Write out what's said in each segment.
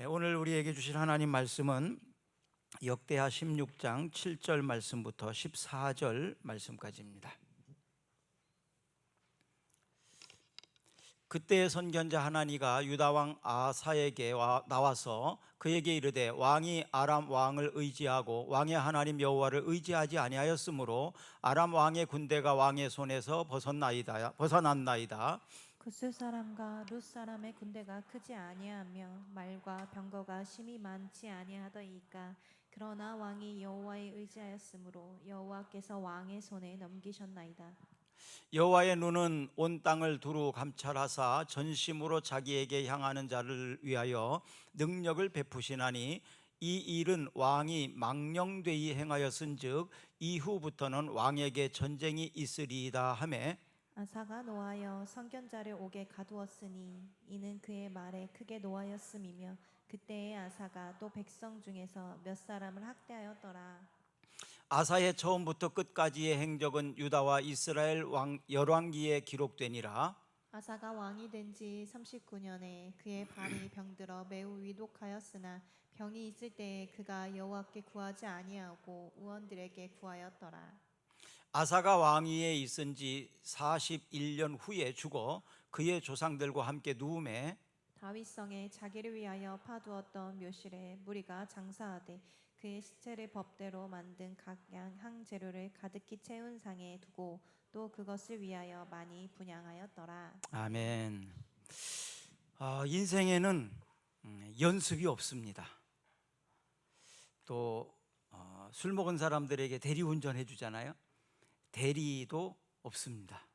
오늘 우리에게 주실 하나님 말씀은 역대하 16장 7절 말씀부터 14절 말씀까지입니다. 그때의 선견자 하나니가 유다 왕 아사에게 나와서 그에게 이르되 왔이 아람 왕을 의지하고 왕의 하나님 여호와를 의지하지 아니하였으므로 아람 왕의 군대가 왕의 손에서 벗어났나이다. 구스 사람과 룻 사람의 군대가 크지 아니하며 말과 병거가 심히 많지 아니하더이까. 그러나 왕이 여호와에 의지하였으므로 여호와께서 왕의 손에 넘기셨나이다. 여호와의 눈은 온 땅을 두루 감찰하사 전심으로 자기에게 향하는 자를 위하여 능력을 베푸시나니 이 일은 왕이 망령되이 행하였은즉 이후부터는 왕에게 전쟁이 있으리이다 하매 아사가 노하여 선견자를 옥에 가두었으니 이는 그의 말에 크게 노하였음이며 그때의 아사가 또 백성 중에서 몇 사람을 학대하였더라. 아사의 처음부터 끝까지의 행적은 유다와 이스라엘 열왕기에 기록되니라. 아사가 왕이 된 지 39년에 그의 발이 병들어 매우 위독하였으나 병이 있을 때에 그가 여호와께 구하지 아니하고 의원들에게 구하였더라. 아사가 왕위에 있은 지 41년 후에 죽어 그의 조상들과 함께 누움에 다윗성에 자기를 위하여 파두었던 묘실에 무리가 장사하되 그의 시체를 법대로 만든 각양 향재료를 가득히 채운 상에 두고 또 그것을 위하여 많이 분향하였더라. 아멘. 인생에는 연습이 없습니다. 또 술 먹은 사람들에게 대리운전 해주잖아요. 대리도 없습니다.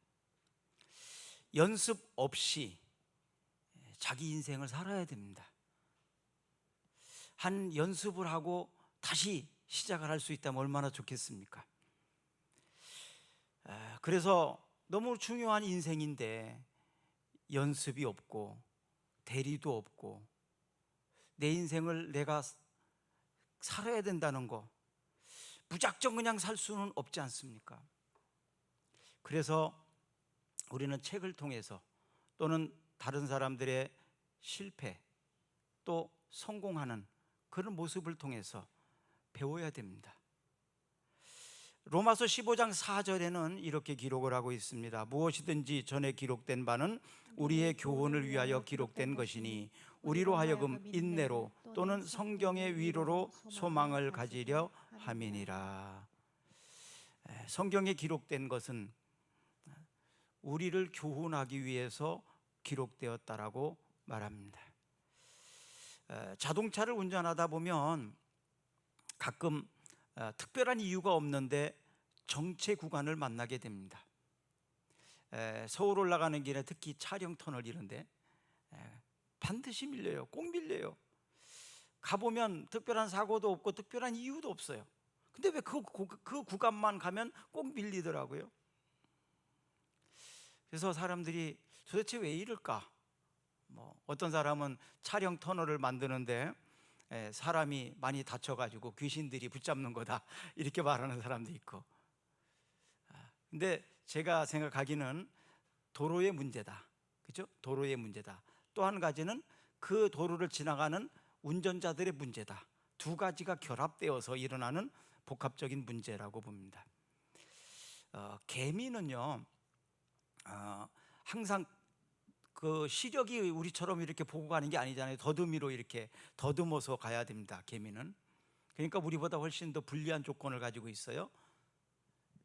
연습 없이 자기 인생을 살아야 됩니다. 한 연습을 하고 다시 시작을 할 수 있다면 얼마나 좋겠습니까? 그래서 너무 중요한 인생인데 연습이 없고 대리도 없고 내 인생을 내가 살아야 된다는 거 무작정 그냥 살 수는 없지 않습니까? 그래서 우리는 책을 통해서 또는 다른 사람들의 실패 또 성공하는 그런 모습을 통해서 배워야 됩니다. 로마서 15장 4절에는 이렇게 기록을 하고 있습니다. 무엇이든지 전에 기록된 바는 우리의 교훈을 위하여 기록된 것이니 우리로 하여금 인내로 또는 성경의 위로로 소망을 가지려 함이니라. 성경에 기록된 것은 우리를 교훈하기 위해서 기록되었다라고 말합니다. 자동차를 운전하다 보면 가끔 특별한 이유가 없는데 정체 구간을 만나게 됩니다. 서울 올라가는 길에 특히 차량 터널 이런데 반드시 밀려요. 꼭 밀려요. 가보면 특별한 사고도 없고 특별한 이유도 없어요. 근데 왜 그 구간만 가면 꼭 밀리더라고요. 그래서 사람들이 도대체 왜 이럴까? 어떤 사람은 차량 터널을 만드는데 사람이 많이 다쳐가지고 귀신들이 붙잡는 거다 이렇게 말하는 사람도 있고, 근데 제가 생각하기는 도로의 문제다. 그죠? 도로의 문제다. 또 한 가지는 그 도로를 지나가는 운전자들의 문제다. 두 가지가 결합되어서 일어나는 복합적인 문제라고 봅니다. 개미는요, 항상 그 시력이 우리처럼 이렇게 보고 가는 게 아니잖아요. 더듬이로 이렇게 더듬어서 가야 됩니다. 개미는. 그러니까 우리보다 훨씬 더 불리한 조건을 가지고 있어요.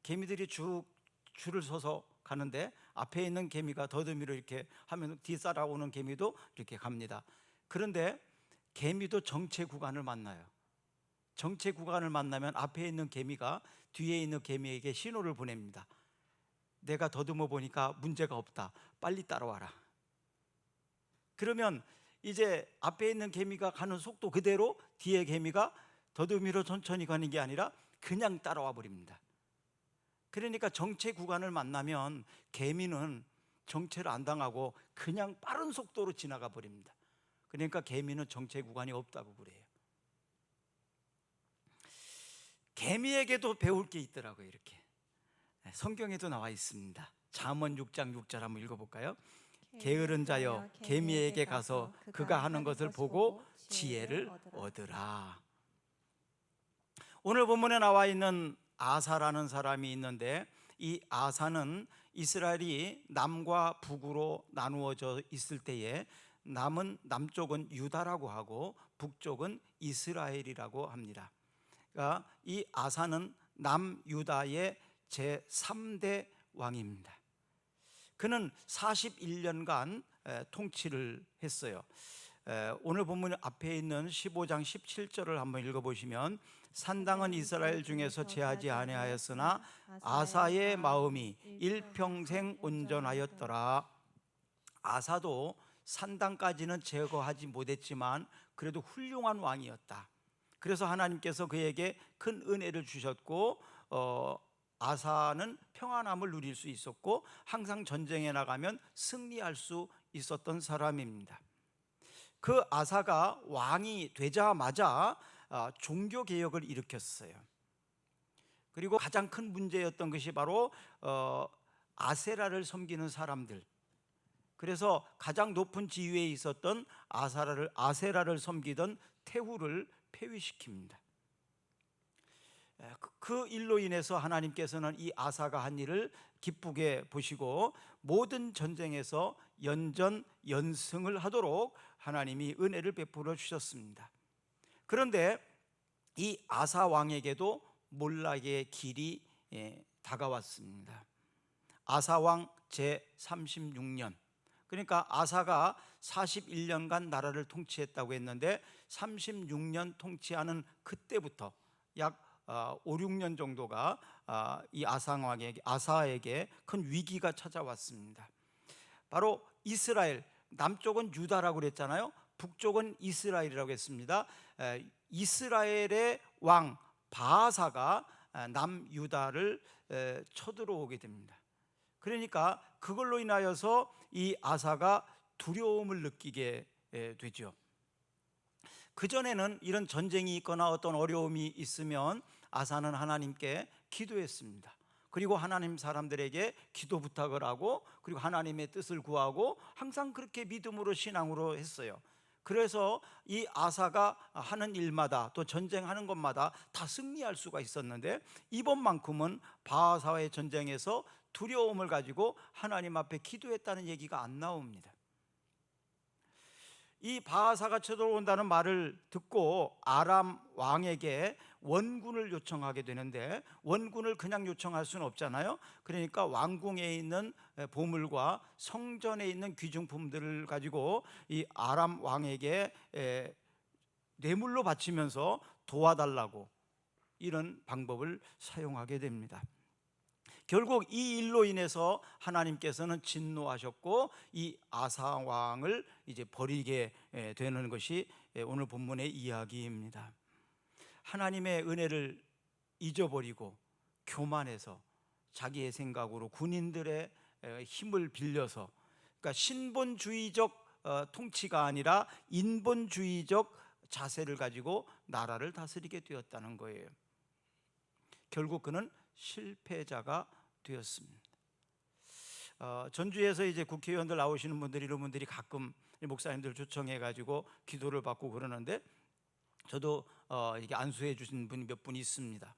개미들이 줄을 서서 가는데 앞에 있는 개미가 더듬이로 이렇게 하면 뒤따라오는 개미도 이렇게 갑니다. 그런데 개미도 정체 구간을 만나요. 정체 구간을 만나면 앞에 있는 개미가 뒤에 있는 개미에게 신호를 보냅니다. 내가 더듬어 보니까 문제가 없다. 빨리 따라와라. 그러면 이제 앞에 있는 개미가 가는 속도 그대로 뒤에 개미가 더듬이로 천천히 가는 게 아니라 그냥 따라와 버립니다. 그러니까 정체 구간을 만나면 개미는 정체를 안 당하고 그냥 빠른 속도로 지나가 버립니다. 그러니까 개미는 정체 구간이 없다고 그래요. 개미에게도 배울 게 있더라고요. 이렇게 성경에도 나와 있습니다. 잠언 6장 6절 한번 읽어볼까요? 게으른 자여 개미에게 가서 그가 하는 것을 보고 지혜를 얻으라. 오늘 본문에 나와 있는 아사라는 사람이 있는데, 이 아사는 이스라엘이 남과 북으로 나누어져 있을 때에 남쪽은 유다라고 하고 북쪽은 이스라엘이라고 합니다. 그러니까 이 아사는 남유다의 제3대 왕입니다. 그는 41년간 통치를 했어요. 오늘 본문 앞에 있는 15장 17절을 한번 읽어보시면, 산당은 이스라엘 중에서 제하지 아니하였으나 아사의 마음이 일평생 온전하였더라. 아사도 산당까지는 제거하지 못했지만 그래도 훌륭한 왕이었다. 그래서 하나님께서 그에게 큰 은혜를 주셨고, 아사는 평안함을 누릴 수 있었고 항상 전쟁에 나가면 승리할 수 있었던 사람입니다. 그 아사가 왕이 되자마자 종교개혁을 일으켰어요. 그리고 가장 큰 문제였던 것이 바로 아세라를 섬기는 사람들. 그래서 가장 높은 지위에 있었던 아세라를 섬기던 태후를 폐위시킵니다. 그 일로 인해서 하나님께서는 이 아사가 한 일을 기쁘게 보시고 모든 전쟁에서 연승을 하도록 하나님이 은혜를 베풀어 주셨습니다. 그런데 이 아사 왕에게도 몰락의 길이 다가왔습니다. 아사 왕 제36년, 그러니까 아사가 41년간 나라를 통치했다고 했는데 36년 통치하는 그때부터 약 5, 6년 정도가 이 아사에게 큰 위기가 찾아왔습니다. 바로 이스라엘, 남쪽은 유다라고 그랬잖아요. 북쪽은 이스라엘이라고 했습니다. 이스라엘의 왕 바하사가 남유다를 쳐들어오게 됩니다. 그러니까 그걸로 인하여서 이 아사가 두려움을 느끼게 되죠. 그전에는 이런 전쟁이 있거나 어떤 어려움이 있으면 아사는 하나님께 기도했습니다. 그리고 하나님 사람들에게 기도 부탁을 하고, 그리고 하나님의 뜻을 구하고 항상 그렇게 믿음으로 신앙으로 했어요. 그래서 이 아사가 하는 일마다 또 전쟁하는 것마다 다 승리할 수가 있었는데, 이번만큼은 바하사와의 전쟁에서 두려움을 가지고 하나님 앞에 기도했다는 얘기가 안 나옵니다. 이 바하사가 쳐들어온다는 말을 듣고 아람 왕에게 원군을 요청하게 되는데, 원군을 그냥 요청할 수는 없잖아요. 그러니까 왕궁에 있는 보물과 성전에 있는 귀중품들을 가지고 이 아람 왕에게 뇌물로 바치면서 도와달라고 이런 방법을 사용하게 됩니다. 결국 이 일로 인해서 하나님께서는 진노하셨고 이 아사 왕을 이제 버리게 되는 것이 오늘 본문의 이야기입니다. 하나님의 은혜를 잊어버리고 교만해서 자기의 생각으로 군인들의 힘을 빌려서, 그러니까 신본주의적 통치가 아니라 인본주의적 자세를 가지고 나라를 다스리게 되었다는 거예요. 결국 그는 실패자가 되었습니다. 전주에서 이제 국회의원들 나오시는 분들이, 이런 분들이 가끔 목사님들 초청해 가지고 기도를 받고 그러는데, 저도 이렇게 안수해 주신 분이 몇 분 있습니다.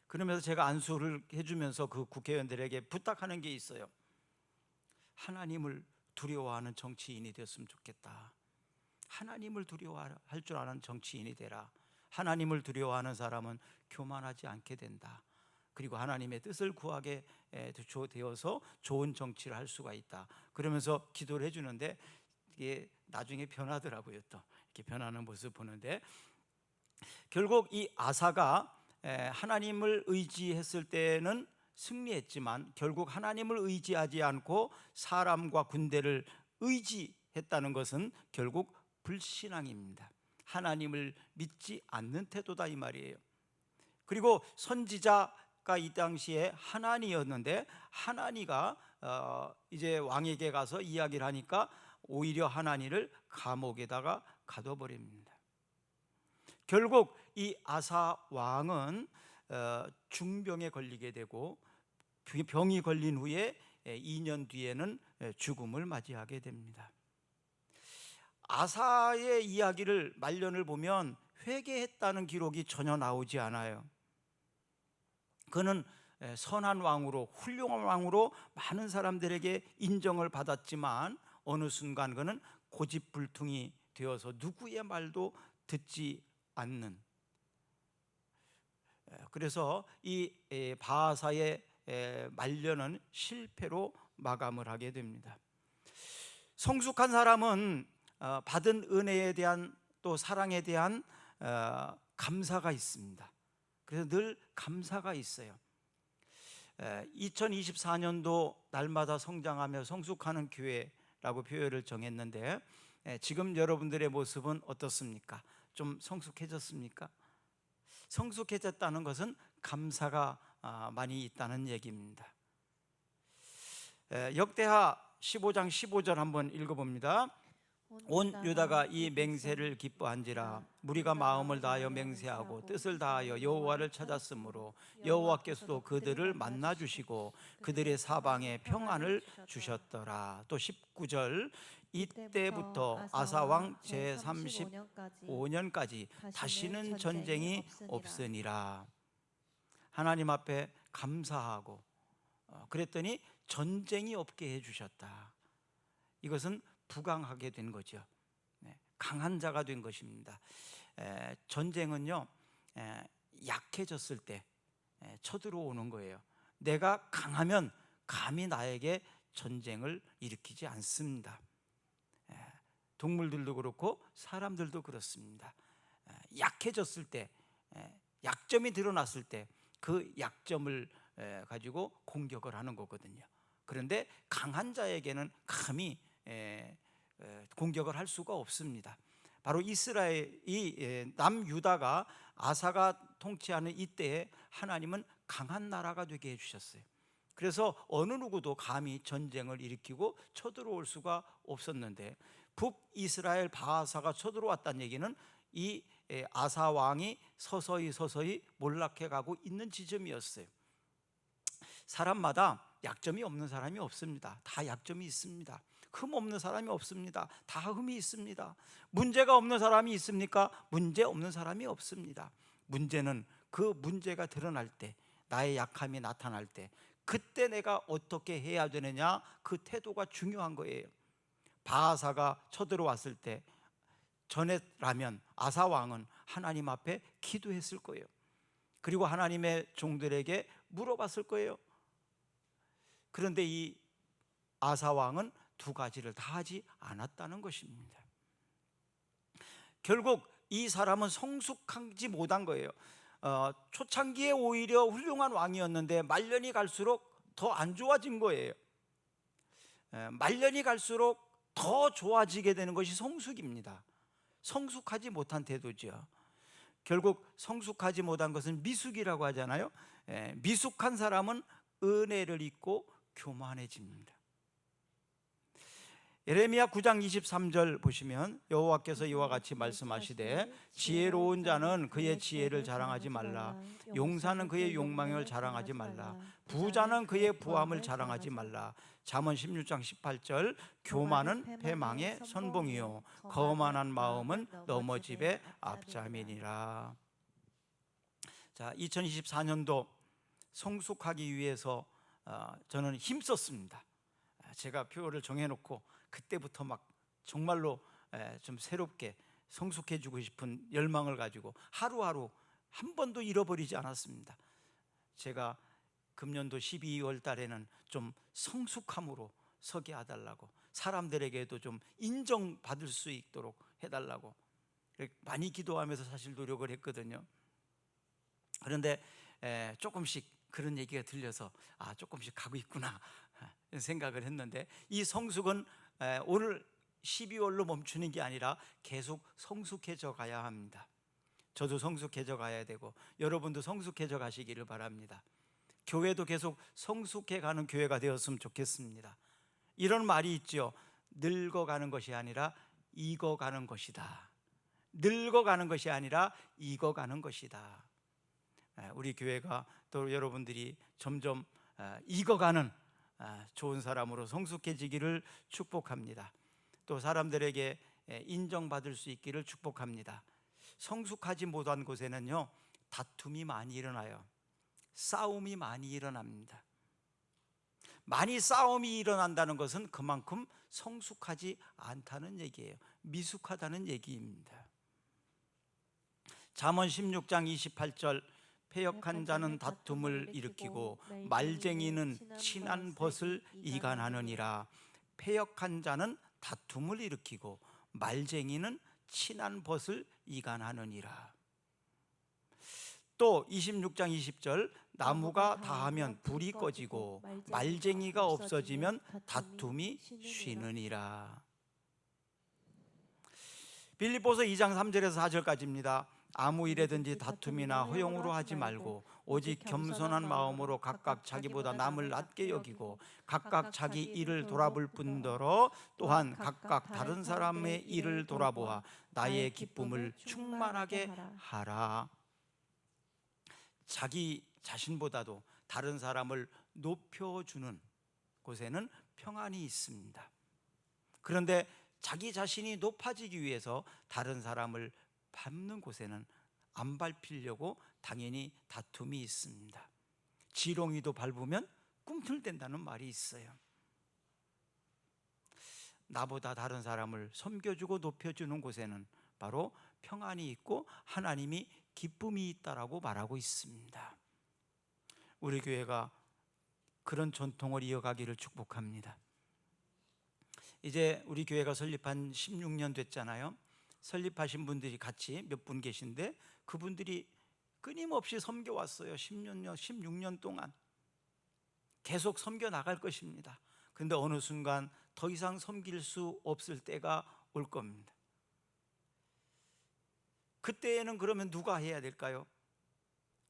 그러면서 제가 안수를 해주면서 그 국회의원들에게 부탁하는 게 있어요. 하나님을 두려워하는 정치인이 되었으면 좋겠다. 하나님을 두려워할 줄 아는 정치인이 되라. 하나님을 두려워하는 사람은 교만하지 않게 된다. 그리고 하나님의 뜻을 구하게 되어서 좋은 정치를 할 수가 있다. 그러면서 기도를 해주는데 이게 나중에 변하더라고요. 또 이렇게 변하는 모습 보는데, 결국 이 아사가 하나님을 의지했을 때는 승리했지만 결국 하나님을 의지하지 않고 사람과 군대를 의지했다는 것은 결국 불신앙입니다. 하나님을 믿지 않는 태도다 이 말이에요. 그리고 선지자가 이 당시에 하나니였는데, 하나니가 이제 왕에게 가서 이야기를 하니까 오히려 하나니를 감옥에다가 가둬버립니다. 결국 이 아사 왕은 중병에 걸리게 되고, 병이 걸린 후에 2년 뒤에는 죽음을 맞이하게 됩니다. 아사의 이야기를 말년을 보면 회개했다는 기록이 전혀 나오지 않아요. 그는 선한 왕으로, 훌륭한 왕으로 많은 사람들에게 인정을 받았지만 어느 순간 그는 고집불통이 되어서 누구의 말도 듣지 않는, 그래서 이 바하사의 말년은 실패로 마감을 하게 됩니다. 성숙한 사람은 받은 은혜에 대한, 또 사랑에 대한 감사가 있습니다. 그래서 늘 감사가 있어요. 2024년도 날마다 성장하며 성숙하는 교회라고 표현을 정했는데, 지금 여러분들의 모습은 어떻습니까? 좀 성숙해졌습니까? 성숙해졌다는 것은 감사가 많이 있다는 얘기입니다. 역대하 15장 15절 한번 읽어봅니다. 온 유다가 이 맹세를 기뻐한지라. 무리가 마음을 다하여 맹세하고 뜻을 다하여 여호와를 찾았으므로 여호와께서도 그들을 만나 주시고 그들의 사방에 평안을 주셨더라. 또 19절, 이때부터 아사 왕 제35년까지 다시는 전쟁이 없으니라. 하나님 앞에 감사하고 그랬더니 전쟁이 없게 해주셨다. 이것은 부강하게 된 거죠. 강한 자가 된 것입니다. 전쟁은요, 약해졌을 때 쳐들어오는 거예요. 내가 강하면 감히 나에게 전쟁을 일으키지 않습니다. 동물들도 그렇고 사람들도 그렇습니다. 약해졌을 때, 약점이 드러났을 때 그 약점을 가지고 공격을 하는 거거든요. 그런데 강한 자에게는 감히 공격을 할 수가 없습니다. 바로 이스라엘이 남유다가 아사가 통치하는 이때에 하나님은 강한 나라가 되게 해주셨어요. 그래서 어느 누구도 감히 전쟁을 일으키고 쳐들어올 수가 없었는데, 북이스라엘 바하사가 쳐들어왔다는 얘기는 이 아사 왕이 서서히 몰락해 가고 있는 지점이었어요. 사람마다 약점이 없는 사람이 없습니다. 다 약점이 있습니다. 흠 없는 사람이 없습니다. 다 흠이 있습니다. 문제가 없는 사람이 있습니까? 문제 없는 사람이 없습니다. 문제는 그 문제가 드러날 때, 나의 약함이 나타날 때, 그때 내가 어떻게 해야 되느냐, 그 태도가 중요한 거예요. 바하사가 쳐들어왔을 때 전에라면 아사 왕은 하나님 앞에 기도했을 거예요. 그리고 하나님의 종들에게 물어봤을 거예요. 그런데 이 아사 왕은 두 가지를 다 하지 않았다는 것입니다. 결국 이 사람은 성숙하지 못한 거예요. 초창기에 오히려 훌륭한 왕이었는데 말년이 갈수록 더 안 좋아진 거예요. 말년이 갈수록 더 좋아지게 되는 것이 성숙입니다. 성숙하지 못한 태도죠. 결국 성숙하지 못한 것은 미숙이라고 하잖아요. 미숙한 사람은 은혜를 잊고 교만해집니다. 예레미야 9장 23절 보시면 여호와께서 이와 같이 말씀하시되 지혜로운 자는 그의 지혜를 자랑하지 말라. 용사는 그의 욕망을 자랑하지 말라. 부자는 그의 부함을 자랑하지 말라. 잠언 16장 18절 교만은 패망의 선봉이요 거만한 마음은 넘어짐의 앞자민이라. 자, 2024년도 성숙하기 위해서 저는 힘썼습니다. 제가 표를 정해놓고 그때부터 막 정말로 좀 새롭게 성숙해지고 싶은 열망을 가지고 하루하루 한 번도 잃어버리지 않았습니다. 제가 금년도 12월 달에는 좀 성숙함으로 서게 해달라고, 사람들에게도 좀 인정받을 수 있도록 해달라고 많이 기도하면서 사실 노력을 했거든요. 그런데 조금씩 그런 얘기가 들려서 조금씩 가고 있구나 생각을 했는데, 이 성숙은 오늘 12월로 멈추는 게 아니라 계속 성숙해져 가야 합니다. 저도 성숙해져 가야 되고 여러분도 성숙해져 가시기를 바랍니다. 교회도 계속 성숙해 가는 교회가 되었으면 좋겠습니다. 이런 말이 있죠. 늙어가는 것이 아니라 익어가는 것이다. 늙어가는 것이 아니라 익어가는 것이다. 우리 교회가 또 여러분들이 점점 익어가는 좋은 사람으로 성숙해지기를 축복합니다. 또 사람들에게 인정받을 수 있기를 축복합니다. 성숙하지 못한 곳에는요, 다툼이 많이 일어나요. 싸움이 많이 일어납니다. 많이 싸움이 일어난다는 것은 그만큼 성숙하지 않다는 얘기예요. 미숙하다는 얘기입니다. 잠언 16장 28절, 패역한 자는 다툼을 일으키고 말쟁이는 친한 벗을 이간하느니라. 패역한 자는 다툼을 일으키고 말쟁이는 친한 벗을 이간하느니라. 또 26장 20절, 나무가 다하면 불이 꺼지고 말쟁이가 없어지면 다툼이 쉬느니라. 빌립보서 2장 3절에서 4절까지입니다. 아무 일에든지 다툼이나 허용으로 하지 말고 오직 겸손한 마음으로 각각 자기보다 남을 낮게 여기고 각각 자기 일을 돌아볼 뿐더러 또한 각각 다른 사람의 일을 돌아보아 나의 기쁨을 충만하게 하라. 자기 자신보다도 다른 사람을 높여주는 곳에는 평안이 있습니다. 그런데 자기 자신이 높아지기 위해서 다른 사람을 밟는 곳에는 안 밟히려고 당연히 다툼이 있습니다. 지렁이도 밟으면 꿈틀댄다는 말이 있어요. 나보다 다른 사람을 섬겨주고 높여주는 곳에는 바로 평안이 있고 하나님이 기쁨이 있다라고 말하고 있습니다. 우리 교회가 그런 전통을 이어가기를 축복합니다. 이제 우리 교회가 설립한 16년 됐잖아요. 설립하신 분들이 같이 몇 분 계신데 그분들이 끊임없이 섬겨왔어요. 16년 동안 계속 섬겨 나갈 것입니다. 그런데 어느 순간 더 이상 섬길 수 없을 때가 올 겁니다. 그때에는 그러면 누가 해야 될까요?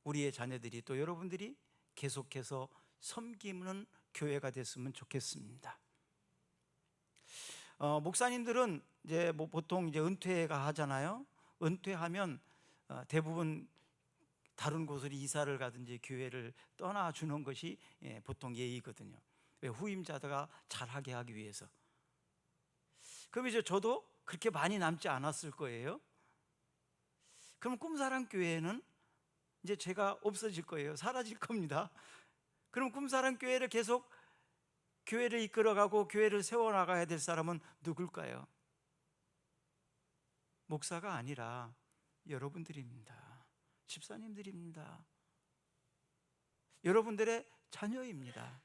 우리의 자녀들이, 또 여러분들이 계속해서 섬기는 교회가 됐으면 좋겠습니다. 목사님들은 이제 보통 이제 은퇴가 하잖아요. 은퇴하면 대부분 다른 곳으로 이사를 가든지 교회를 떠나주는 것이 보통 예의거든요. 후임자가 잘하게 하기 위해서. 그럼 이제 저도 그렇게 많이 남지 않았을 거예요. 그럼 꿈사랑교회는 이제 제가 없어질 거예요. 사라질 겁니다. 그럼 꿈사랑교회를 계속 교회를 이끌어가고 교회를 세워나가야 될 사람은 누굴까요? 목사가 아니라 여러분들입니다. 집사님들입니다. 여러분들의 자녀입니다.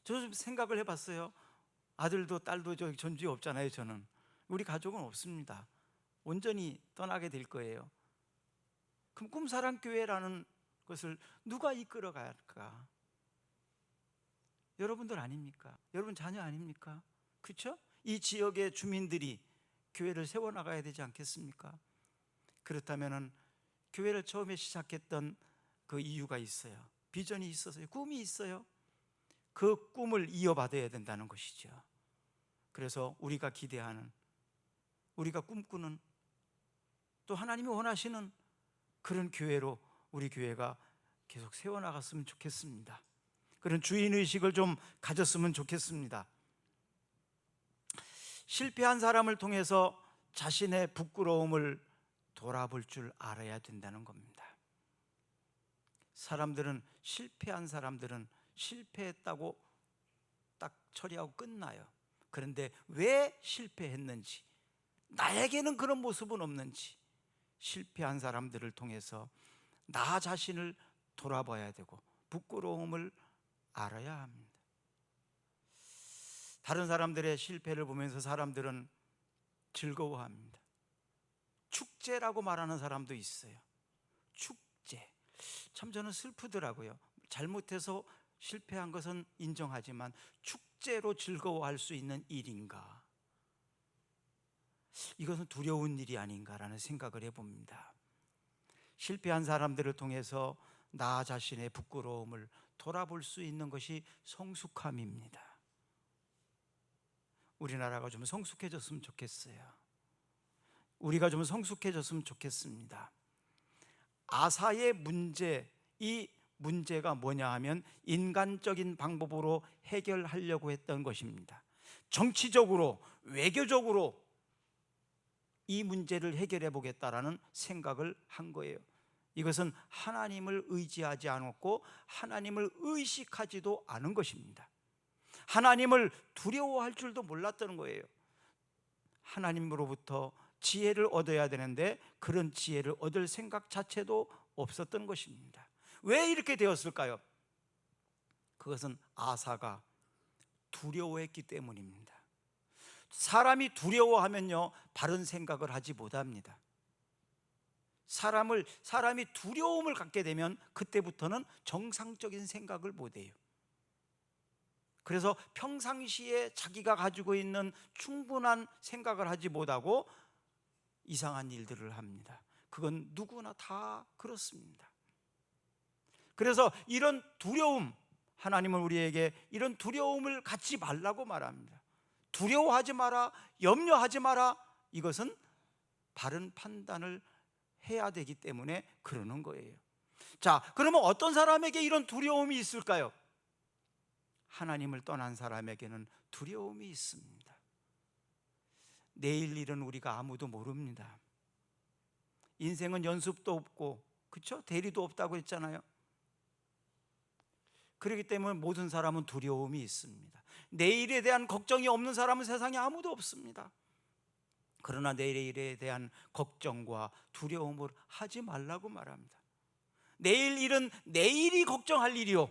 저 좀 생각을 해봤어요. 아들도 딸도 전주에 없잖아요. 저는 우리 가족은 없습니다. 온전히 떠나게 될 거예요. 그럼 꿈사랑교회라는 것을 누가 이끌어가야 할까? 여러분들 아닙니까? 여러분 자녀 아닙니까? 그렇죠? 이 지역의 주민들이 교회를 세워나가야 되지 않겠습니까? 그렇다면 교회를 처음에 시작했던 그 이유가 있어요. 비전이 있어서요. 꿈이 있어요. 그 꿈을 이어받아야 된다는 것이죠. 그래서 우리가 기대하는, 우리가 꿈꾸는, 또 하나님이 원하시는 그런 교회로 우리 교회가 계속 세워나갔으면 좋겠습니다. 그런 주인의식을 좀 가졌으면 좋겠습니다. 실패한 사람을 통해서 자신의 부끄러움을 돌아볼 줄 알아야 된다는 겁니다. 실패한 사람들은 실패했다고 딱 처리하고 끝나요. 그런데 왜 실패했는지, 나에게는 그런 모습은 없는지, 실패한 사람들을 통해서 나 자신을 돌아봐야 되고 부끄러움을 알아야 합니다. 다른 사람들의 실패를 보면서 사람들은 즐거워합니다. 축제라고 말하는 사람도 있어요. 축제. 참 저는 슬프더라고요. 잘못해서 실패한 것은 인정하지만 축제로 즐거워할 수 있는 일인가? 이것은 두려운 일이 아닌가라는 생각을 해봅니다. 실패한 사람들을 통해서 나 자신의 부끄러움을 돌아볼 수 있는 것이 성숙함입니다. 우리나라가 좀 성숙해졌으면 좋겠어요. 우리가 좀 성숙해졌으면 좋겠습니다. 아사의 문제, 이 문제가 뭐냐 하면 인간적인 방법으로 해결하려고 했던 것입니다. 정치적으로, 외교적으로 이 문제를 해결해 보겠다라는 생각을 한 거예요. 이것은 하나님을 의지하지 않았고 하나님을 의식하지도 않은 것입니다. 하나님을 두려워할 줄도 몰랐던 거예요. 하나님으로부터 지혜를 얻어야 되는데 그런 지혜를 얻을 생각 자체도 없었던 것입니다. 왜 이렇게 되었을까요? 그것은 아사가 두려워했기 때문입니다. 사람이 두려워하면요, 바른 생각을 하지 못합니다. 사람이 두려움을 갖게 되면 그때부터는 정상적인 생각을 못해요. 그래서 평상시에 자기가 가지고 있는 충분한 생각을 하지 못하고 이상한 일들을 합니다. 그건 누구나 다 그렇습니다. 그래서 이런 두려움, 하나님은 우리에게 이런 두려움을 갖지 말라고 말합니다. 두려워하지 마라, 염려하지 마라. 이것은 바른 판단을 해야 되기 때문에 그러는 거예요. 자, 그러면 어떤 사람에게 이런 두려움이 있을까요? 하나님을 떠난 사람에게는 두려움이 있습니다. 내일 일은 우리가 아무도 모릅니다. 인생은 연습도 없고, 그렇죠? 대리도 없다고 했잖아요. 그렇기 때문에 모든 사람은 두려움이 있습니다. 내일에 대한 걱정이 없는 사람은 세상에 아무도 없습니다. 그러나 내일에 대한 걱정과 두려움을 하지 말라고 말합니다. 내일 일은 내일이 걱정할 일이요,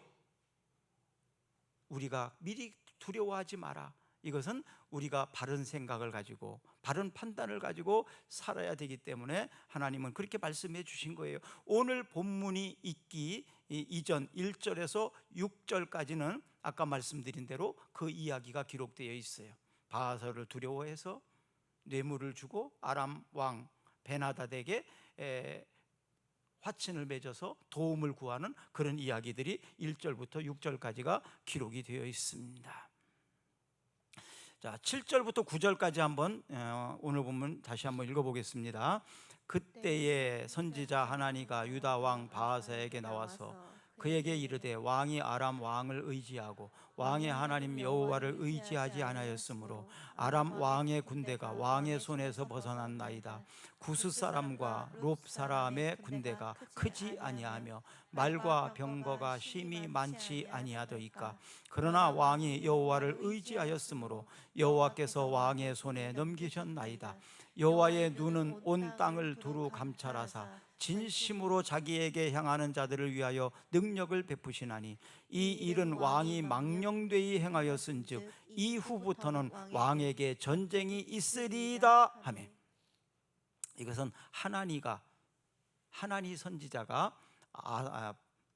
우리가 미리 두려워하지 마라. 이것은 우리가 바른 생각을 가지고 바른 판단을 가지고 살아야 되기 때문에 하나님은 그렇게 말씀해 주신 거예요. 오늘 본문이 있기 이전 1절에서 6절까지는 아까 말씀드린 대로 그 이야기가 기록되어 있어요. 바하사를 두려워해서 뇌물을 주고 아람 왕 베나다덱에게 화친을 맺어서 도움을 구하는 그런 이야기들이 1절부터 6절까지가 기록이 되어 있습니다. 자, 7절부터 9절까지 한번 오늘 본문 다시 한번 읽어보겠습니다. 그때에 선지자 하나니가 유다 왕 바하사에게 나와서 그에게 이르되 왕이 아람 왕을 의지하고 왕의 하나님 여호와를 의지하지 아니하였으므로 아람 왕의 군대가 왕의 손에서 벗어났나이다. 구스 사람과 룹 사람의 군대가 크지 아니하며 말과 병거가 심히 많지 아니하더이까. 그러나 왕이 여호와를 의지하였으므로 여호와께서 왕의 손에 넘기셨나이다. 여호와의 눈은 온 땅을 두루 감찰하사 진심으로 자기에게 향하는 자들을 위하여 능력을 베푸시나니 이 일은 왕이 망령되이 행하였은즉 이후부터는 왕에게 전쟁이 있으리이다 하며. 이것은 하나니 선지자가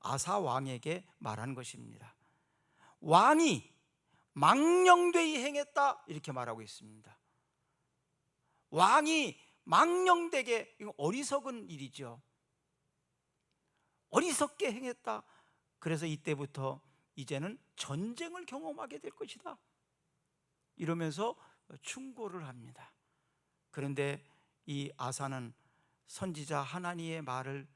아사 왕에게 말한 것입니다. 왕이 망령되이 행했다 이렇게 말하고 있습니다. 왕이 망령되게, 이거 어리석은 일이죠. 어리석게 행했다. 그래서 이때부터 이제는 전쟁을 경험하게 될 것이다 이러면서 충고를 합니다. 그런데 이 아사는 선지자 하나니의 말을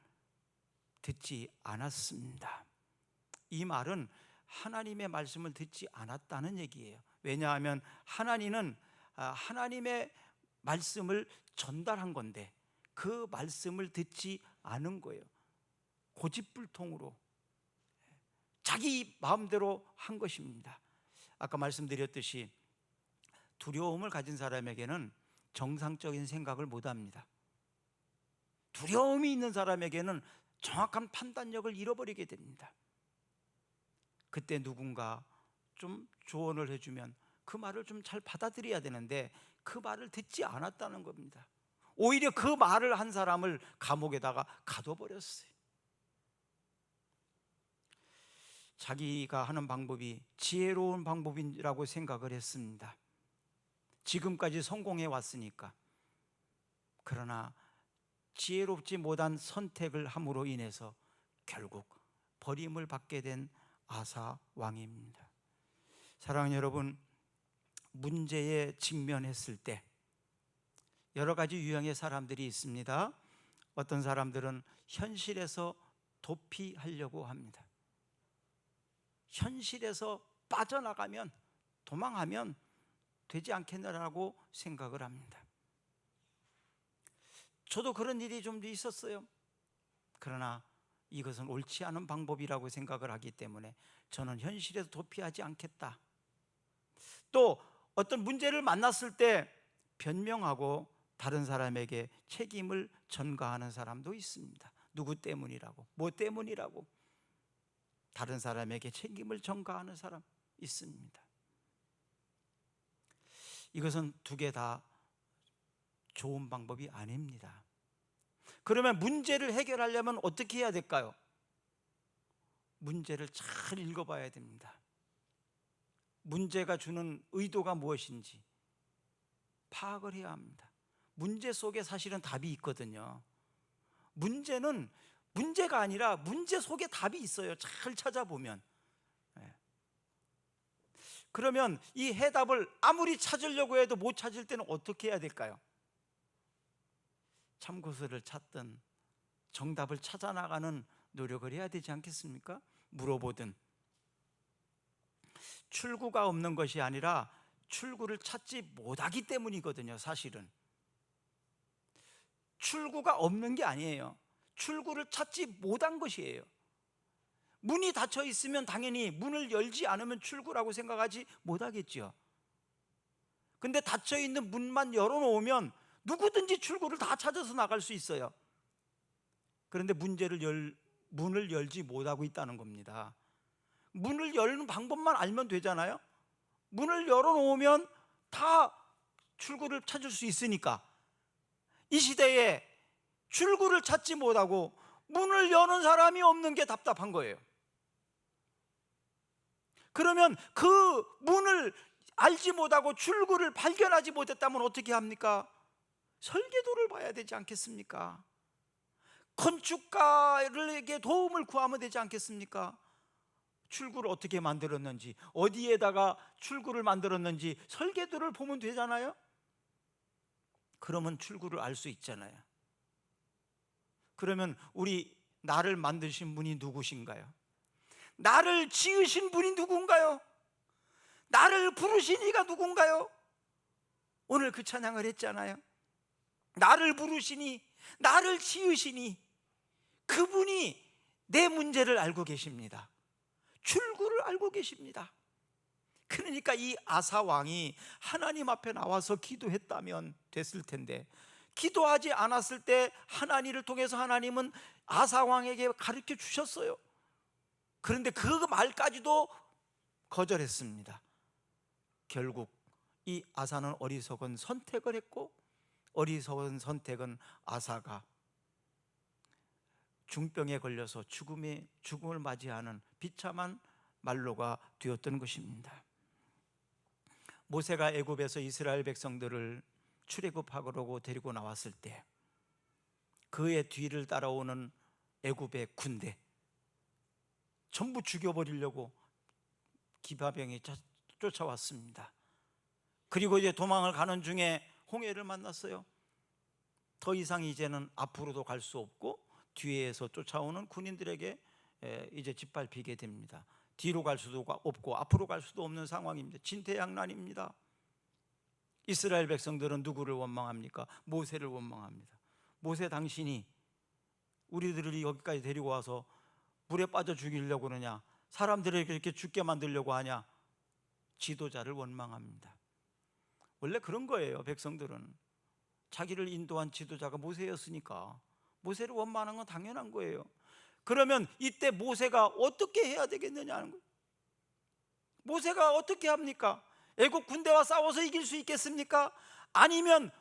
듣지 않았습니다. 이 말은 하나님의 말씀을 듣지 않았다는 얘기예요. 왜냐하면 하나님은 하나님의 말씀을 전달한 건데 그 말씀을 듣지 않은 거예요. 고집불통으로 자기 마음대로 한 것입니다. 아까 말씀드렸듯이 두려움을 가진 사람에게는 정상적인 생각을 못합니다. 두려움이 있는 사람에게는 정확한 판단력을 잃어버리게 됩니다. 그때 누군가 좀 조언을 해주면 그 말을 좀 잘 받아들여야 되는데 그 말을 듣지 않았다는 겁니다. 오히려 그 말을 한 사람을 감옥에다가 가둬버렸어요. 자기가 하는 방법이 지혜로운 방법이라고 생각을 했습니다. 지금까지 성공해 왔으니까. 그러나 지혜롭지 못한 선택을 함으로 인해서 결국 버림을 받게 된 아사 왕입니다. 사랑하는 여러분, 문제에 직면했을 때 여러 가지 유형의 사람들이 있습니다. 어떤 사람들은 현실에서 도피하려고 합니다. 현실에서 빠져나가면, 도망하면 되지 않겠느냐고 생각을 합니다. 저도 그런 일이 좀 있었어요. 그러나 이것은 옳지 않은 방법이라고 생각을 하기 때문에 저는 현실에서 도피하지 않겠다. 또 어떤 문제를 만났을 때 변명하고 다른 사람에게 책임을 전가하는 사람도 있습니다. 누구 때문이라고, 뭐 때문이라고 다른 사람에게 책임을 전가하는 사람 있습니다. 이것은 두 개 다 좋은 방법이 아닙니다. 그러면 문제를 해결하려면 어떻게 해야 될까요? 문제를 잘 읽어봐야 됩니다. 문제가 주는 의도가 무엇인지 파악을 해야 합니다. 문제 속에 사실은 답이 있거든요. 문제는 문제가 아니라 문제 속에 답이 있어요. 잘 찾아보면. 그러면 이 해답을 아무리 찾으려고 해도 못 찾을 때는 어떻게 해야 될까요? 참고서를 찾든 정답을 찾아 나가는 노력을 해야 되지 않겠습니까? 물어보든. 출구가 없는 것이 아니라 출구를 찾지 못하기 때문이거든요. 사실은 출구가 없는 게 아니에요. 출구를 찾지 못한 것이에요. 문이 닫혀 있으면 당연히 문을 열지 않으면 출구라고 생각하지 못하겠죠. 근데 닫혀 있는 문만 열어놓으면 누구든지 출구를 다 찾아서 나갈 수 있어요. 그런데 문을 열지 못하고 있다는 겁니다. 문을 열는 방법만 알면 되잖아요. 문을 열어놓으면 다 출구를 찾을 수 있으니까. 이 시대에 출구를 찾지 못하고 문을 여는 사람이 없는 게 답답한 거예요. 그러면 그 문을 알지 못하고 출구를 발견하지 못했다면 어떻게 합니까? 설계도를 봐야 되지 않겠습니까? 건축가에게 도움을 구하면 되지 않겠습니까? 출구를 어떻게 만들었는지, 어디에다가 출구를 만들었는지 설계도를 보면 되잖아요. 그러면 출구를 알 수 있잖아요. 그러면 나를 만드신 분이 누구신가요? 나를 지으신 분이 누군가요? 나를 부르신 이가 누군가요? 오늘 그 찬양을 했잖아요. 나를 부르시니, 나를 지으시니, 그분이 내 문제를 알고 계십니다. 출구를 알고 계십니다. 그러니까 이 아사 왕이 하나님 앞에 나와서 기도했다면 됐을 텐데, 기도하지 않았을 때 하나님을 통해서 하나님은 아사 왕에게 가르쳐 주셨어요. 그런데 그 말까지도 거절했습니다. 결국 이 아사는 어리석은 선택을 했고, 어리석은 선택은 아사가 중병에 걸려서 죽음을 맞이하는 비참한 말로가 되었던 것입니다. 모세가 애굽에서 이스라엘 백성들을 출애굽하려고 데리고 나왔을 때 그의 뒤를 따라오는 애굽의 군대 전부 죽여버리려고 기바병이 쫓아왔습니다. 그리고 이제 도망을 가는 중에 홍해를 만났어요. 더 이상 이제는 앞으로도 갈 수 없고 뒤에서 쫓아오는 군인들에게 이제 짓밟히게 됩니다. 뒤로 갈 수도 없고 앞으로 갈 수도 없는 상황입니다. 진퇴양난입니다. 이스라엘 백성들은 누구를 원망합니까? 모세를 원망합니다. 모세, 당신이 우리들을 여기까지 데리고 와서 물에 빠져 죽이려고 그러냐? 사람들을 이렇게 죽게 만들려고 하냐? 지도자를 원망합니다. 원래 그런 거예요. 백성들은 자기를 인도한 지도자가 모세였으니까 모세를 원망하는 건 당연한 거예요. 그러면 이때 모세가 어떻게 해야 되겠느냐는 거예요. 모세가 어떻게 합니까? 애국 군대와 싸워서 이길 수 있겠습니까? 아니면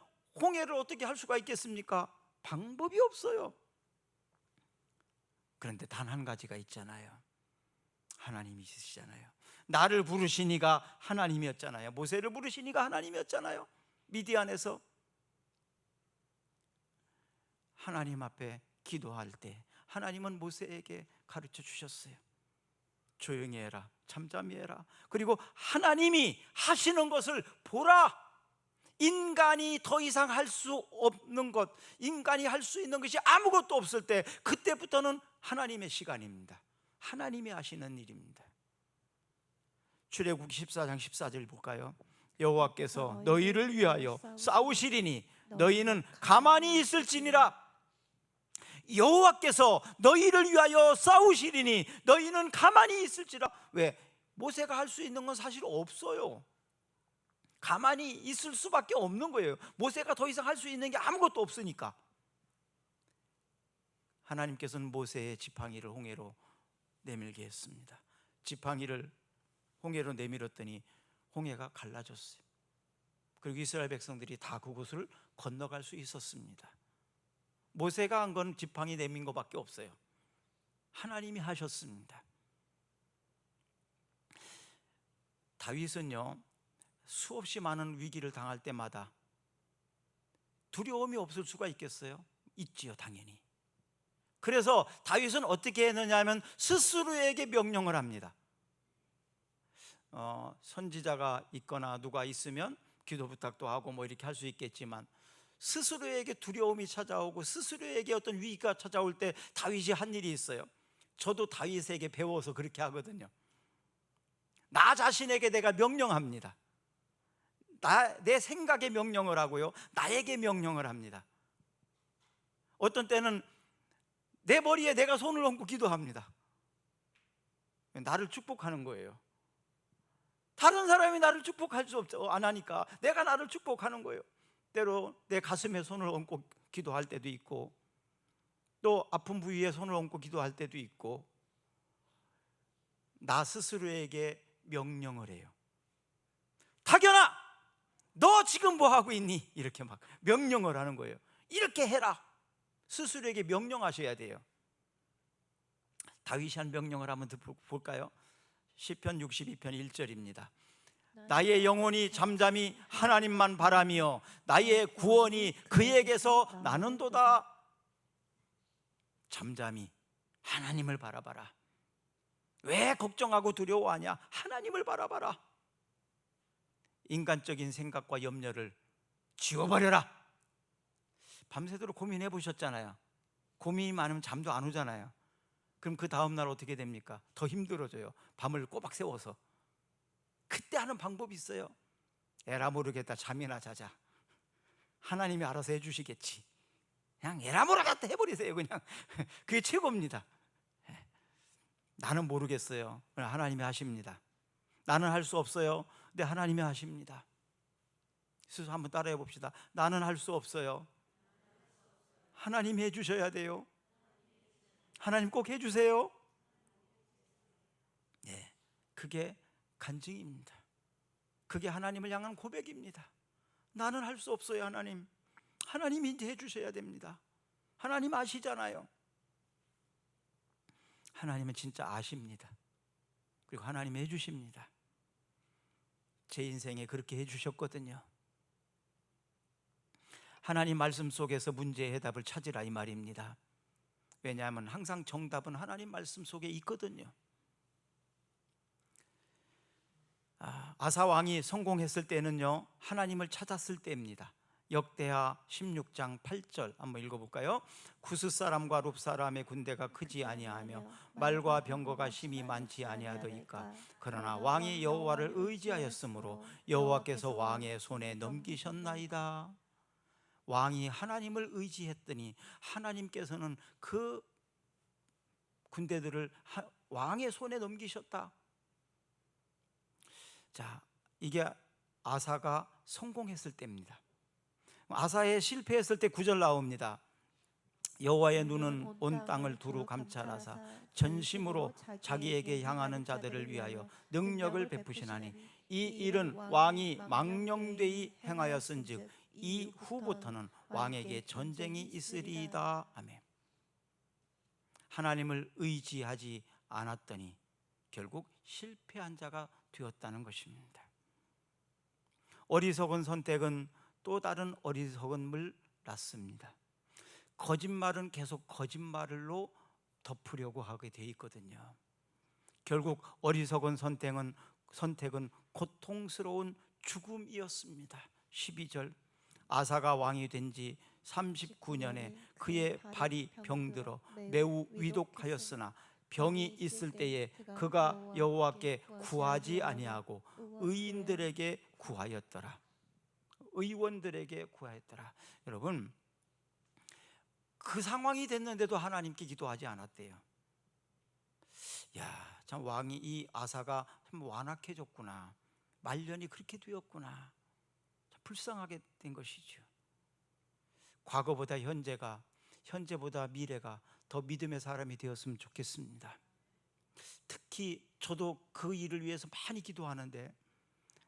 홍해를 어떻게 할 수가 있겠습니까? 방법이 없어요. 그런데 단 한 가지가 있잖아요. 하나님이 있으시잖아요. 나를 부르시니가 하나님이었잖아요. 모세를 부르시니가 하나님이었잖아요. 미디안에서 하나님 앞에 기도할 때 하나님은 모세에게 가르쳐 주셨어요. 조용히 해라, 잠잠히 해라. 그리고 하나님이 하시는 것을 보라. 인간이 더 이상 할 수 없는 것, 인간이 할 수 있는 것이 아무것도 없을 때, 그때부터는 하나님의 시간입니다. 하나님이 하시는 일입니다. 출애굽 14장 14절 볼까요? 여호와께서 너희를 위하여 싸우시리니 너희는 가만히 있을지니라. 여호와께서 너희를 위하여 싸우시리니 너희는 가만히 있을지라. 왜? 모세가 할 수 있는 건 사실 없어요. 가만히 있을 수밖에 없는 거예요. 모세가 더 이상 할 수 있는 게 아무것도 없으니까. 하나님께서는 모세의 지팡이를 홍해로 내밀게 했습니다. 지팡이를 홍해로 내밀었더니 홍해가 갈라졌어요. 그리고 이스라엘 백성들이 다 그곳을 건너갈 수 있었습니다. 모세가 한 건 지팡이 내민 것밖에 없어요. 하나님이 하셨습니다. 다윗은요, 수없이 많은 위기를 당할 때마다 두려움이 없을 수가 있겠어요? 있지요, 당연히. 그래서 다윗은 어떻게 했느냐 하면 스스로에게 명령을 합니다. 선지자가 있거나 누가 있으면 기도 부탁도 하고 뭐 이렇게 할 수 있겠지만, 스스로에게 두려움이 찾아오고 스스로에게 어떤 위기가 찾아올 때 다윗이 한 일이 있어요. 저도 다윗에게 배워서 그렇게 하거든요. 나 자신에게 내가 명령합니다. 내 생각에 명령을 하고요, 나에게 명령을 합니다. 어떤 때는 내 머리에 내가 손을 얹고 기도합니다. 나를 축복하는 거예요. 다른 사람이 나를 축복할 수 없죠. 안 하니까 내가 나를 축복하는 거예요. 때로 내 가슴에 손을 얹고 기도할 때도 있고, 또 아픈 부위에 손을 얹고 기도할 때도 있고, 나 스스로에게 명령을 해요. 타견아, 너 지금 뭐 하고 있니? 이렇게 막 명령을 하는 거예요. 이렇게 해라. 스스로에게 명령하셔야 돼요. 다윗이 한 명령을 한번 볼까요? 시편 62편 1절입니다. 나의 영혼이 잠잠히 하나님만 바라며 나의 구원이 그에게서 나는도다. 잠잠히 하나님을 바라봐라. 왜 걱정하고 두려워하냐? 하나님을 바라봐라. 인간적인 생각과 염려를 지워버려라. 밤새도록 고민해 보셨잖아요. 고민이 많으면 잠도 안 오잖아요. 그럼 그 다음날 어떻게 됩니까? 더 힘들어져요. 밤을 꼬박 세워서. 그때 하는 방법이 있어요. 에라 모르겠다, 잠이나 자자. 하나님이 알아서 해주시겠지. 그냥 에라 모르겠다 해버리세요. 그냥 그게 최고입니다. 나는 모르겠어요. 하나님이 하십니다. 나는 할 수 없어요. 근데 하나님이 하십니다. 스스로 한번 따라해 봅시다. 나는 할 수 없어요. 하나님이 해주셔야 돼요. 하나님 꼭 해주세요. 네, 그게 간증입니다. 그게 하나님을 향한 고백입니다. 나는 할 수 없어요. 하나님, 하나님이 이제 해주셔야 됩니다. 하나님 아시잖아요. 하나님은 진짜 아십니다. 그리고 하나님이 해주십니다. 제 인생에 그렇게 해주셨거든요. 하나님 말씀 속에서 문제의 해답을 찾으라, 이 말입니다. 왜냐하면 항상 정답은 하나님 말씀 속에 있거든요. 아사 왕이 성공했을 때는요, 하나님을 찾았을 때입니다. 역대하 16장 8절 한번 읽어볼까요? 구스 사람과 룹 사람의 군대가 크지 아니하며 말과 병거가 심히 많지 아니하더이까. 그러나 왕이 여호와를 의지하였으므로 여호와께서 왕의 손에 넘기셨나이다. 왕이 하나님을 의지했더니 하나님께서는 그 군대들을 왕의 손에 넘기셨다. 자, 이게 아사가 성공했을 때입니다. 아사의 실패했을 때 9절 나옵니다. 여호와의 눈은 온 땅을 두루 감찰하사 전심으로 자기에게 향하는 자들을 위하여 능력을 베푸시나니 이 일은 왕이 망령되이 행하였은즉 이후부터는 왕에게 전쟁이 있으리이다. 아멘. 하나님을 의지하지 않았더니 결국 실패한 자가 되었다는 것입니다. 어리석은 선택은 또 다른 어리석음을 낳습니다. 거짓말은 계속 거짓말로 덮으려고 하게 돼 있거든요. 결국 어리석은 선택은 고통스러운 죽음이었습니다. 12절 아사가 왕이 된 지 39년에 그의 발이 병들어 매우 위독하였으나 병이 있을 때에 그가 여호와께 구하지 아니하고 의인들에게 구하였더라. 의원들에게 구하였더라. 여러분, 그 상황이 됐는데도 하나님께 기도하지 않았대요. 야, 참 왕이 이 아사가 참 완악해졌구나. 말년이 그렇게 되었구나. 참 불쌍하게 된 것이죠. 과거보다 현재보다 미래가 더 믿음의 사람이 되었으면 좋겠습니다. 특히 저도 그 일을 위해서 많이 기도하는데,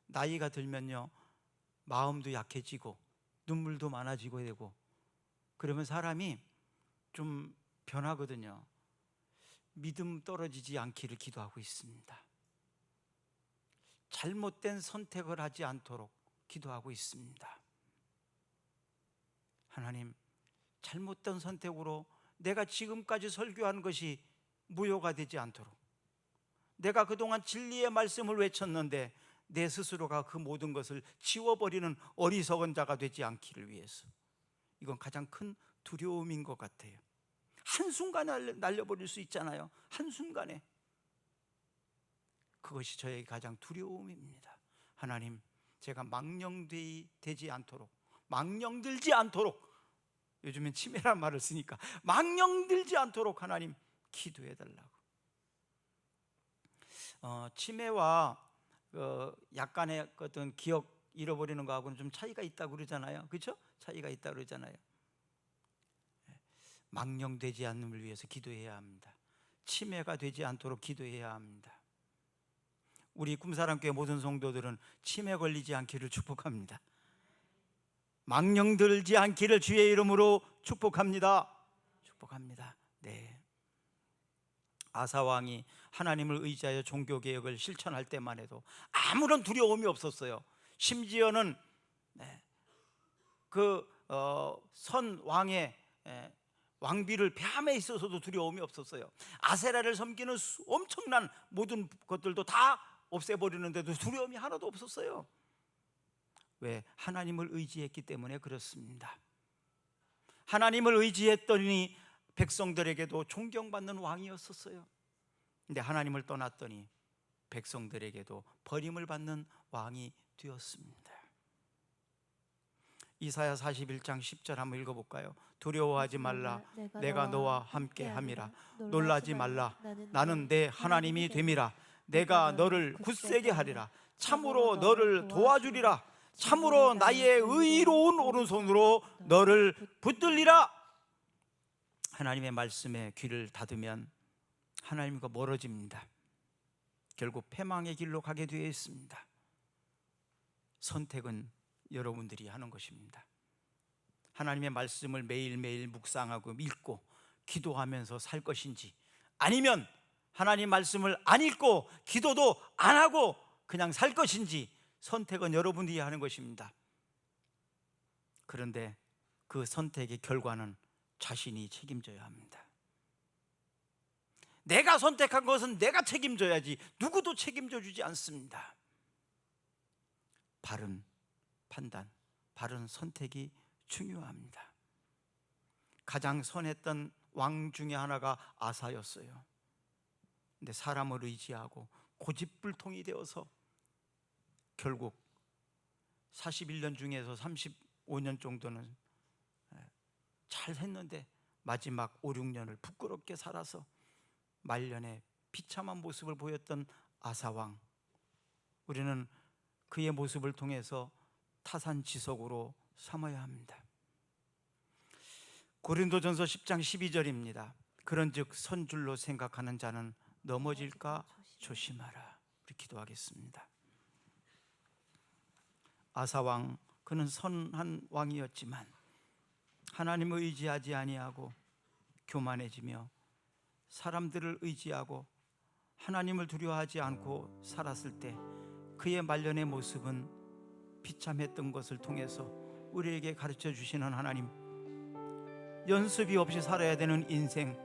나이가 들면요 마음도 약해지고 눈물도 많아지고 되고, 그러면 사람이 좀 변하거든요. 믿음 떨어지지 않기를 기도하고 있습니다. 잘못된 선택을 하지 않도록 기도하고 있습니다. 하나님, 잘못된 선택으로 내가 지금까지 설교한 것이 무효가 되지 않도록, 내가 그동안 진리의 말씀을 외쳤는데 내 스스로가 그 모든 것을 지워버리는 어리석은 자가 되지 않기를 위해서, 이건 가장 큰 두려움인 것 같아요. 한순간에 날려버릴 수 있잖아요. 한순간에. 그것이 저에게 가장 두려움입니다. 하나님, 제가 망령되지 않도록, 망령들지 않도록, 요즘엔 치매란 말을 쓰니까 망령들지 않도록 하나님 기도해달라고. 치매와 약간의 어떤 기억 잃어버리는 거하고는 좀 차이가 있다고 그러잖아요. 그렇죠? 차이가 있다고 그러잖아요. 망령되지 않음을 위해서 기도해야 합니다. 치매가 되지 않도록 기도해야 합니다. 우리 꿈사람교회 모든 성도들은 치매 걸리지 않기를 축복합니다. 망령들지 않기를 주의 이름으로 축복합니다. 축복합니다. 네. 아사 왕이 하나님을 의지하여 종교 개혁을 실천할 때만 해도 아무런 두려움이 없었어요. 심지어는 선 왕의 왕비를 폐함에 있어서도 두려움이 없었어요. 아세라를 섬기는 엄청난 모든 것들도 다 없애버리는데도 두려움이 하나도 없었어요. 왜? 하나님을 의지했기 때문에 그렇습니다. 하나님을 의지했더니 백성들에게도 존경받는 왕이었었어요. 근데 하나님을 떠났더니 백성들에게도 버림을 받는 왕이 되었습니다. 이사야 41장 10절 한번 읽어볼까요? 두려워하지 말라, 내가 너와 함께 함이라. 놀라지 말라, 나는 내 하나님이 됨이라. 내가 너를 굳세게 하리라. 참으로 너를 도와주리라. 참으로 나의 의로운 오른손으로 너를 붙들리라. 하나님의 말씀에 귀를 닫으면 하나님과 멀어집니다. 결국 패망의 길로 가게 되어 있습니다. 선택은 여러분들이 하는 것입니다. 하나님의 말씀을 매일매일 묵상하고 읽고 기도하면서 살 것인지, 아니면 하나님 말씀을 안 읽고 기도도 안 하고 그냥 살 것인지, 선택은 여러분들이 하는 것입니다. 그런데 그 선택의 결과는 자신이 책임져야 합니다. 내가 선택한 것은 내가 책임져야지 누구도 책임져 주지 않습니다. 바른 판단, 바른 선택이 중요합니다. 가장 선했던 왕 중에 하나가 아사였어요. 근데 사람을 의지하고 고집불통이 되어서 결국 41년 중에서 35년 정도는 잘 했는데 마지막 5, 6년을 부끄럽게 살아서 말년에 비참한 모습을 보였던 아사왕, 우리는 그의 모습을 통해서 타산지석으로 삼아야 합니다. 고린도전서 10장 12절입니다. 그런즉 선줄로 생각하는 자는 넘어질까 조심하라. 우리 기도하겠습니다. 아사왕, 그는 선한 왕이었지만 하나님을 의지하지 아니하고 교만해지며 사람들을 의지하고 하나님을 두려워하지 않고 살았을 때 그의 말년의 모습은 비참했던 것을 통해서 우리에게 가르쳐 주시는 하나님, 연습이 없이 살아야 되는 인생,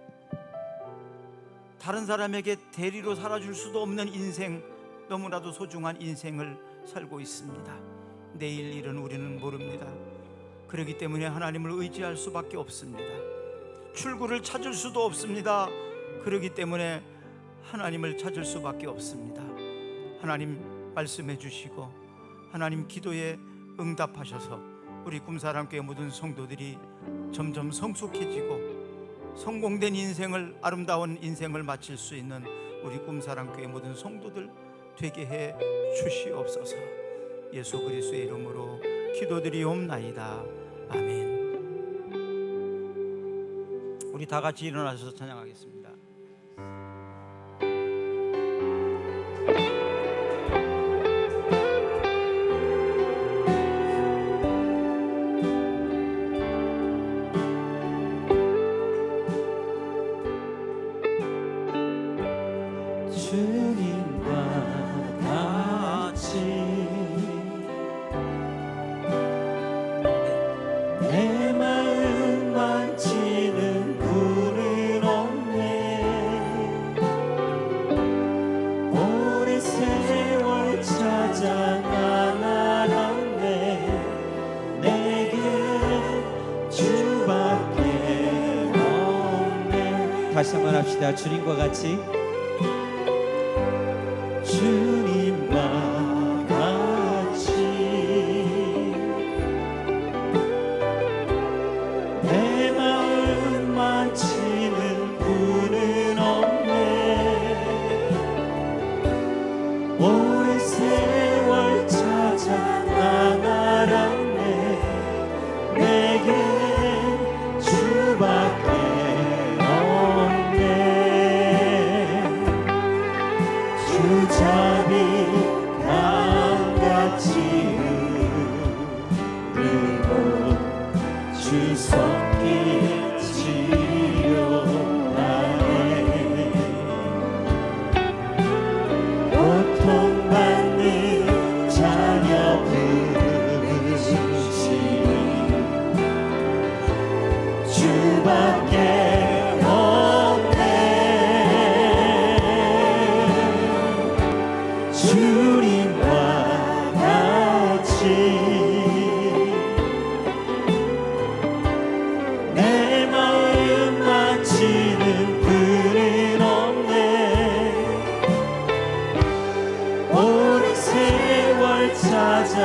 다른 사람에게 대리로 살아줄 수도 없는 인생, 너무나도 소중한 인생을 살고 있습니다. 내일 일은 우리는 모릅니다. 그렇기 때문에 하나님을 의지할 수밖에 없습니다. 출구를 찾을 수도 없습니다. 그렇기 때문에 하나님을 찾을 수밖에 없습니다. 하나님 말씀해 주시고 하나님 기도에 응답하셔서 우리 꿈사랑교회 모든 성도들이 점점 성숙해지고 성공된 인생을, 아름다운 인생을 마칠 수 있는 우리 꿈사랑교회 모든 성도들 되게 해 주시옵소서. 예수 그리스도의 이름으로 기도드리옵나이다. 아멘. 우리 다 같이 일어나셔서 찬양하겠습니다. 주님과 같이 내 마음 만지는 분은 없네. 오랜 세월 찾아 나아갔네. 내게 주밖에 없네. 다시 한번 합시다. 주님과 같이. 주님과 같이 내 마음 만지는 분은 없네. 오랜 세월 찾아 나아갔네. 내게 주밖에 주잡이 강같이 흐르고 주 손길 치료하네. 고통받는 자녀 부르시니 주밖에 주님과 같이 내 마음 만지는 분은 없네. 오랜 세월 찾아